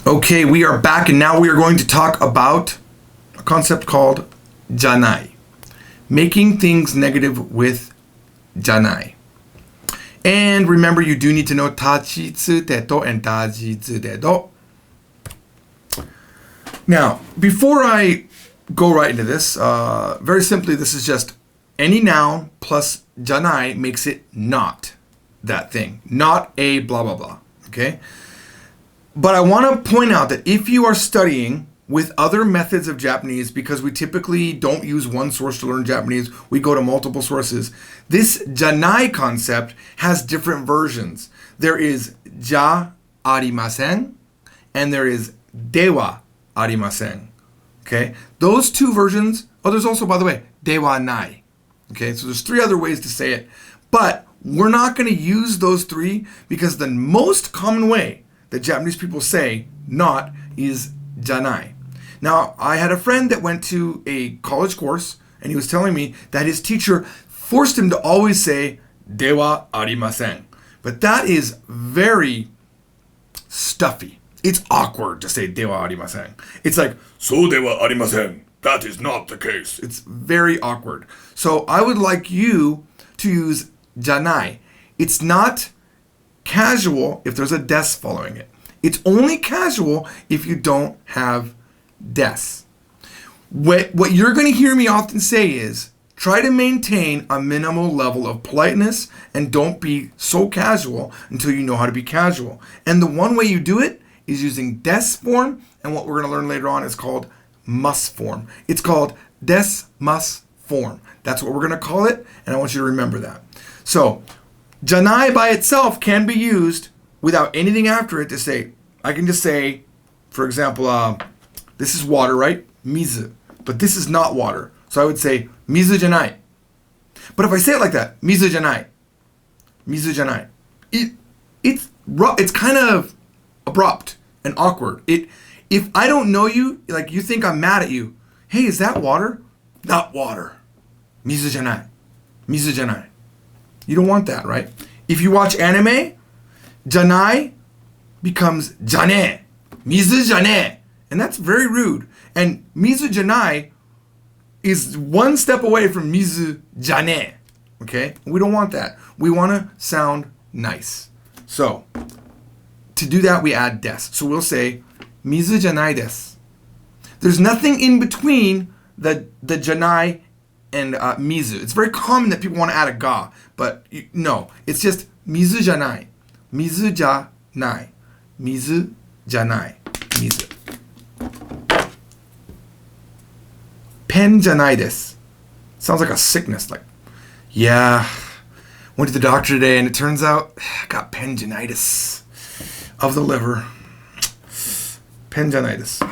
Okay, we are back and now we are going to talk about a concept called JANAI. Making things negative with JANAI. And remember, you do need to know 立ちつてと and 大事でと. Now, before I go right into this, very simply, this is just any noun plus JANAI makes it not that thing. Not a blah, blah, blah. Okay? But I want to point out that if you are studying with other methods of Japanese, because we typically don't use one source to learn Japanese, we go to multiple sources. This JANAI concept has different versions. There is ja arimasen and there is dewa arimasen. Okay? Those two versions, there's also, by the way, dewa nai. Okay? So there's three other ways to say it. But we're not going to use those three because the most common way that Japanese people say not is JANAI. Now, I had a friend that went to a college course and he was telling me that his teacher forced him to always say dewa arimasen. But that is very stuffy. It's awkward to say dewa arimasen. It's like, so dewa arimasen. That is not the case. It's very awkward. So I would like you to use JANAI. It's not casual if there's a des following it. It's only casual if you don't have des. What you're going to hear me often say is try to maintain a minimal level of politeness and don't be so casual until you know how to be casual. And the one way you do it is using des form, and what we're going to learn later on is called must form. It's called des must form. That's what we're going to call it, and I want you to remember that. So JANAI by itself can be used without anything after it to say, I can just say, for example, this is water, right? Mizu. But this is not water. So I would say, mizu janai. But if I say it like that, mizu janai, mizu janai, it's kind of abrupt and awkward. If I don't know you, like you think I'm mad at you, hey, is that water? Not water. Mizu janai. Mizu janai. You don't want that, right? If you watch anime, JANAI becomes JANAI. Mizu JANAI. And that's very rude. And mizu JANAI is one step away from mizu JANAI. Okay? We don't want that. We want to sound nice. So, to do that, we add des. So we'll say, mizu janai desu. There's nothing in between the JANAI and mizu. It's very common that people want to add a ga, but no, it's just mizu janai, mizu janai, mizu janai, mizu. Pen janai desu. Sounds like a sickness. Like, yeah, went to the doctor today and it turns out I got penjanitis of the liver. Penjanitis.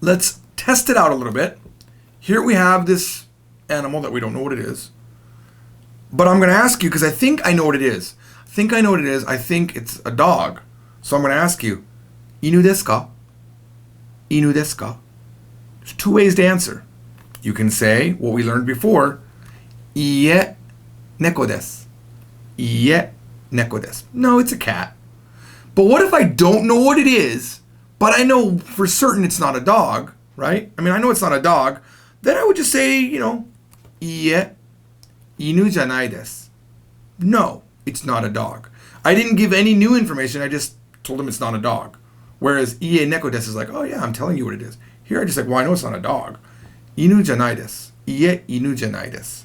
Let's test it out a little bit. Here we have this animal that we don't know what it is. But I'm going to ask you, because I think I know what it is. I think it's a dog. So I'm going to ask you, inu desu ka? Inu desu ka? There's two ways to answer. You can say what we learned before, iie neko desu. Iie neko desu. No, it's a cat. But what if I don't know what it is, but I know for certain it's not a dog, right? I mean, I know it's not a dog. Then I would just say, iie, inu janai desu. No, it's not a dog. I didn't give any new information. I just told him it's not a dog. Whereas iie neko desu is like, oh yeah, I'm telling you what it is. Here I just like, well, I know it's not a dog. Inu janai desu. Iie inu janai desu.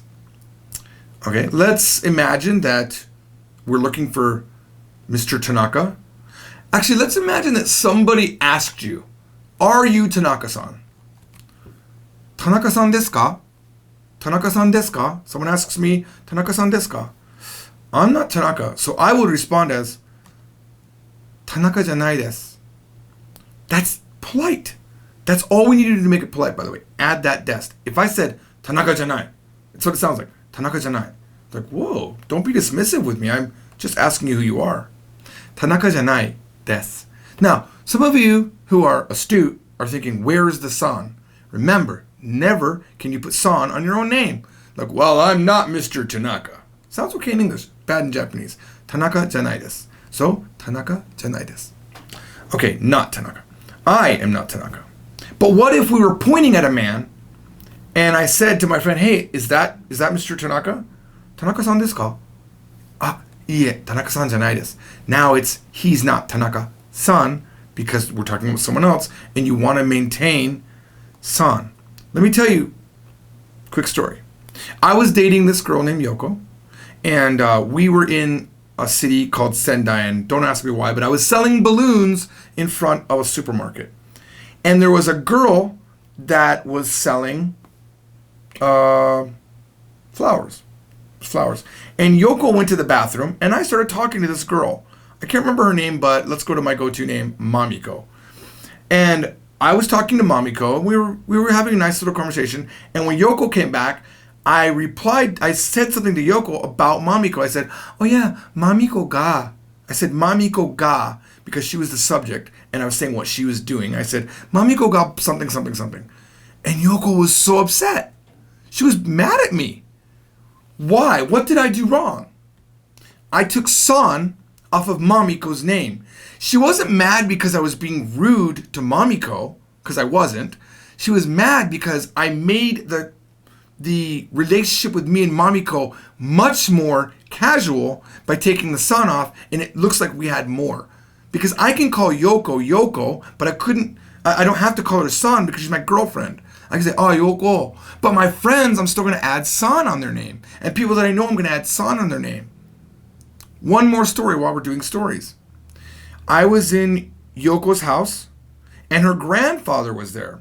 Okay, let's imagine that we're looking for Mr. Tanaka. Actually, let's imagine that somebody asked you, are you Tanaka-san? Tanaka-san desu ka? Tanaka-san desu ka? Someone asks me, Tanaka-san desu ka? I'm not Tanaka. So I would respond as, Tanaka janai desu. That's polite. That's all we need to do to make it polite, by the way. Add that desu. If I said, Tanaka janai, that's what it sounds like. Tanaka janai. It's like, whoa, don't be dismissive with me. I'm just asking you who you are. Tanaka janai desu. Now, some of you who are astute are thinking, where is the san? Remember, never can you put san on your own name. Like, well, I'm not Mr. Tanaka. Sounds okay in English, bad in Japanese. Tanaka janai desu. So, Tanaka janai desu. Okay, not Tanaka. I am not Tanaka. But what if we were pointing at a man and I said to my friend, hey, is that Mr. Tanaka? Tanaka-san desu ka? Ah, iie, Tanaka-san janai desu. Now he's not Tanaka-san because we're talking about someone else and you want to maintain san. Let me tell you a quick story. I was dating this girl named Yoko and we were in a city called Sendai, and don't ask me why, but I was selling balloons in front of a supermarket. And there was a girl that was selling flowers. And Yoko went to the bathroom, and I started talking to this girl. I can't remember her name, but let's go to my go-to name, Mamiko. And I was talking to Mamiko, and we were having a nice little conversation. And when Yoko came back, I said something to Yoko about Mamiko. I said, oh yeah, Mamiko ga. I said Mamiko ga because she was the subject and I was saying what she was doing. I said, Mamiko ga something, something, something. And Yoko was so upset. She was mad at me. Why? What did I do wrong? I took san off of Mamiko's name. She wasn't mad because I was being rude to Mamiko, because I wasn't. She was mad because I made the relationship with me and Mamiko much more casual by taking the san off, and it looks like we had more. Because I can call Yoko Yoko, but I don't have to call her san because she's my girlfriend. I can say, oh, Yoko. But my friends, I'm still going to add san on their name. And people that I know, I'm going to add san on their name. One more story while we're doing stories. I was in Yoko's house, and her grandfather was there.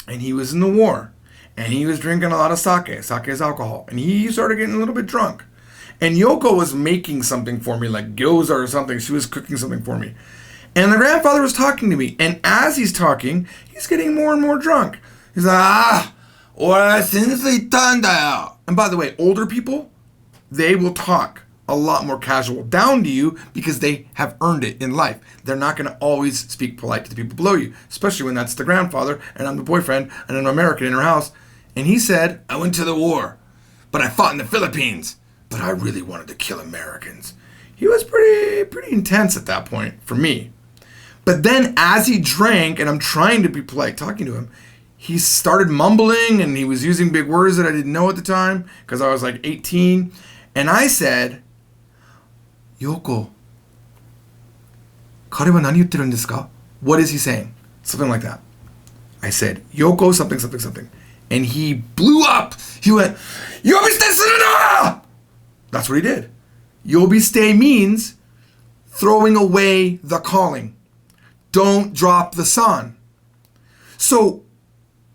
And he was in the war. And he was drinking a lot of sake. Sake is alcohol. And he started getting a little bit drunk. And Yoko was making something for me, like gyoza or something. She was cooking something for me. And the grandfather was talking to me. And as he's talking, he's getting more and more drunk. He's like, ora sensei tanda. And by the way, older people, they will talk a lot more casual down to you because they have earned it in life. They're not going to always speak polite to the people below you, especially when that's the grandfather and I'm the boyfriend and I'm an American in her house. And he said, I went to the war, but I fought in the Philippines, but I really wanted to kill Americans. He was pretty intense at that point for me. But then as he drank, and I'm trying to be polite talking to him, he started mumbling and he was using big words that I didn't know at the time because I was like 18. And I said, Yoko, 彼は何言ってるんですか? What is he saying? Something like that. I said, Yoko, something, something, something. And he blew up. He went, Yobiste suru na! That's what he did. Yobiste means throwing away the calling. Don't drop the san. So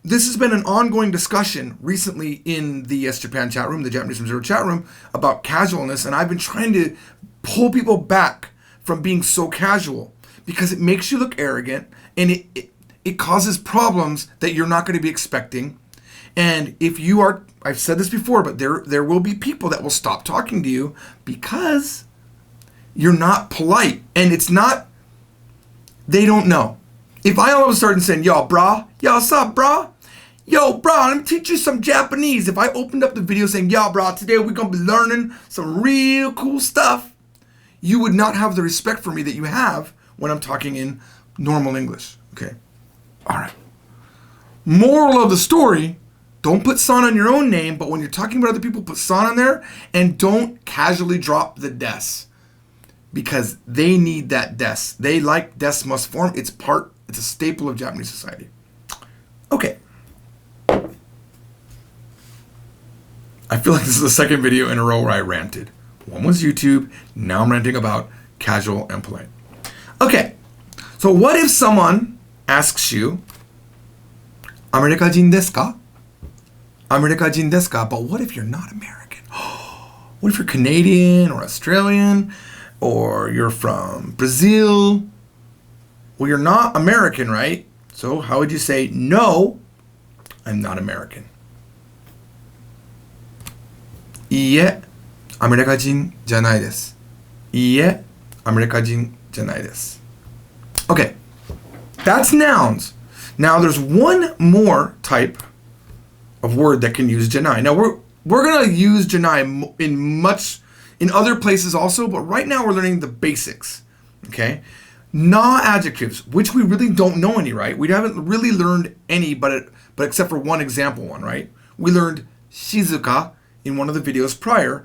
this has been an ongoing discussion recently in the Yes Japan chat room, the Japanese from Zero chat room, about casualness. And I've been trying to pull people back from being so casual because it makes you look arrogant and it causes problems that you're not going to be expecting. And if you are, I've said this before, but there will be people that will stop talking to you because you're not polite. And it's not, they don't know. If I all of a sudden saying, yo, brah, yo, what's up, brah? Yo, brah, let me teach you some Japanese. If I opened up the video saying, yo, brah, today we're going to be learning some real cool stuff, you would not have the respect for me that you have when I'm talking in normal English. Okay. All right. Moral of the story, don't put san on your own name, but when you're talking about other people, put san on there and don't casually drop the des because they need that des. They like des must form. It's a staple of Japanese society. Okay. I feel like this is the second video in a row where I ranted. One was YouTube, now I'm ranting about casual and polite. Okay, so what if someone asks you, America-jin desu ka? America-jin desu ka? But what if you're not American? What if you're Canadian or Australian or you're from Brazil? Well, you're not American, right? So how would you say, no, I'm not American? Iie, アメリカ人じゃないです。Iie, アメリカ人じゃないです。Okay, that's nouns. Now there's one more type of word that can use janai. Now we're gonna use janai in other places also, but right now we're learning the basics. Okay. Na adjectives, which we really don't know any, right? We haven't really learned any, but except for one example one, right? We learned shizuka in one of the videos prior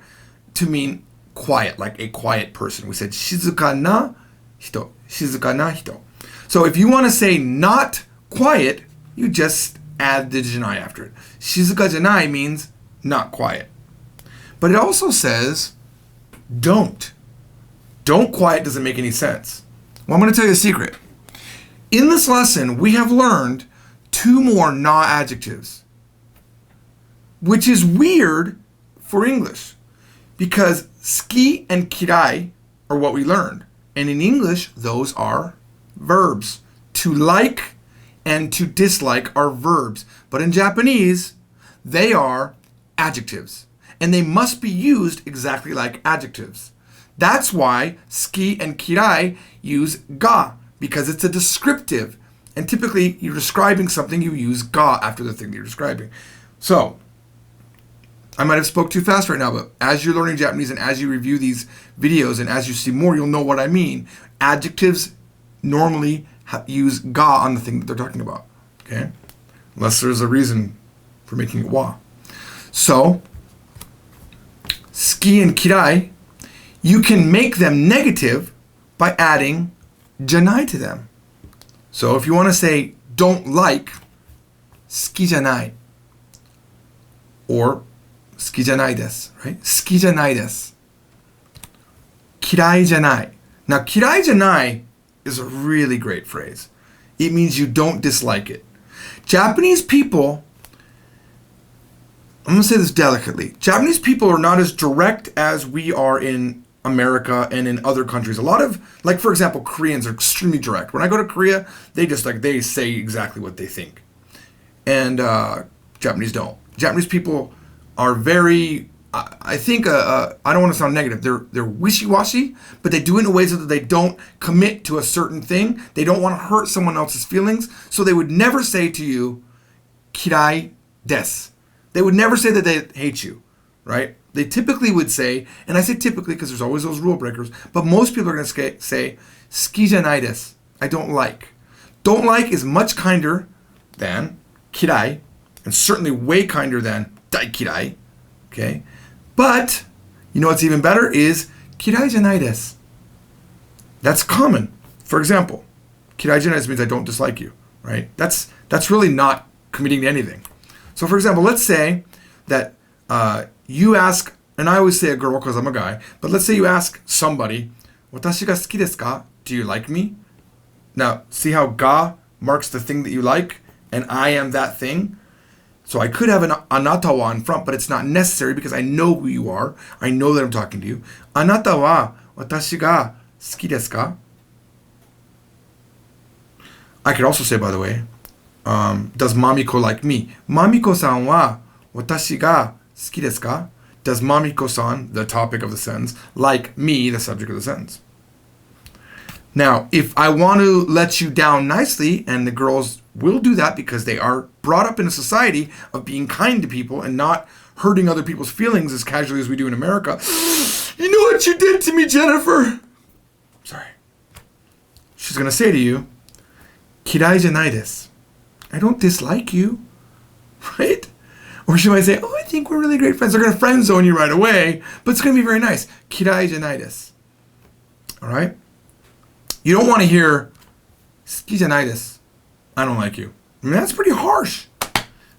to mean quiet, like a quiet person. We said shizuka na hito, shizuka na hito. So if you want to say not quiet, you just add the janai after it. Shizuka janai means not quiet. But it also says don't. Don't quiet doesn't make any sense. Well, I'm going to tell you a secret. In this lesson, we have learned 2 more na adjectives, which is weird for English because ski and kirai are what we learned. And in English, those are verbs. To like and to dislike are verbs. But in Japanese, they are adjectives. And they must be used exactly like adjectives. That's why ski and kirai use ga, because it's a descriptive. And typically, you're describing something, you use ga after the thing you're describing. So, I might have spoke too fast right now, but as you're learning Japanese and as you review these videos and as you see more, you'll know what I mean. Adjectives normally use ga on the thing that they're talking about, okay? Unless there's a reason for making it wa. So, ski and kirai, you can make them negative by adding janai to them. So if you want to say don't like, ski janai, or ski janai desu, right? Ski janai desu. Kirai janai. Now kirai janai is a really great phrase. It means you don't dislike it. Japanese people, I'm going to say this delicately. Japanese people are not as direct as we are in America and in other countries. A lot of, like for example, Koreans are extremely direct. When I go to Korea, they say exactly what they think. And Japanese don't. Japanese people are very, I think, I don't want to sound negative. They're wishy-washy, but they do it in a way so that they don't commit to a certain thing. They don't want to hurt someone else's feelings. So they would never say to you, kirai desu. They would never say that they hate you, right? They typically would say, and I say typically because there's always those rule breakers, but most people are going to say, ski janai desu. I don't like. Don't like is much kinder than kirai, and certainly way kinder than dai kirai, okay? But, you know what's even better is kirai janai desu. That's common. For example, kirai janai desu means I don't dislike you, right? That's really not committing to anything. So for example, let's say that you ask, and I always say a girl because I'm a guy, but let's say you ask somebody, watashi ga suki desu ka? Do you like me? Now, see how ga marks the thing that you like, and I am that thing? So I could have an anata wa in front, but it's not necessary because I know who you are. I know that I'm talking to you. Anata wa watashi ga suki desu ka? I could also say, by the way, does Mamiko like me? Mamiko-san wa watashi ga suki desu ka? Does Mamiko-san, the topic of the sentence, like me, the subject of the sentence? Now, if I want to let you down nicely, and the girls will do that because they are brought up in a society of being kind to people and not hurting other people's feelings as casually as we do in America. You know what you did to me, Jennifer? Sorry. She's going to say to you, kirai janai desu. I don't dislike you, right? Or she might say, oh, I think we're really great friends. They're going to friend zone you right away, but it's going to be very nice. Kirai janai desu. All right? You don't want to hear, ski janai desu. I don't like you. I mean, that's pretty harsh.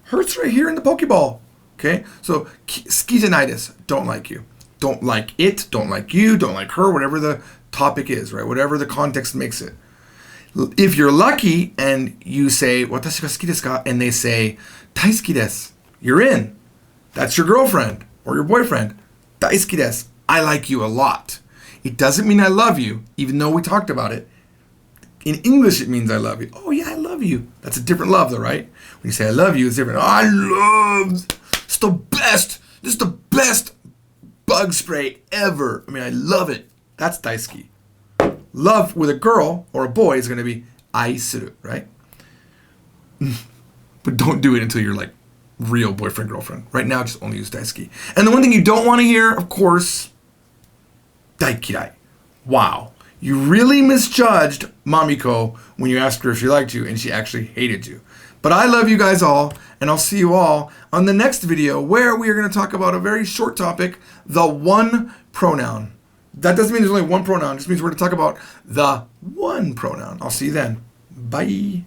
Hurts right here in the Pokeball. Okay? So, ski janai desu. Don't like you. Don't like it. Don't like you. Don't like her. Whatever the topic is, right? Whatever the context makes it. If you're lucky and you say, watashi ga suki desu ka? And they say, daisuki desu. You're in. That's your girlfriend or your boyfriend. Daisuki desu. I like you a lot. It doesn't mean I love you, even though we talked about it. In English, it means I love you. Oh, yeah, I love you. That's a different love, though, right? When you say I love you, it's different. Oh, I love. It's the best. This is the best bug spray ever. I mean, I love it. That's daisuki. Love with a girl or a boy is going to be aisuru, right? But don't do it until you're like real boyfriend, girlfriend. Right now, just only use daisuki. And the one thing you don't want to hear, of course, daikirai. Wow. You really misjudged Mamiko when you asked her if she liked you and she actually hated you. But I love you guys all, and I'll see you all on the next video where we are going to talk about a very short topic, the one pronoun. That doesn't mean there's only one pronoun. It just means we're going to talk about the one pronoun. I'll see you then. Bye.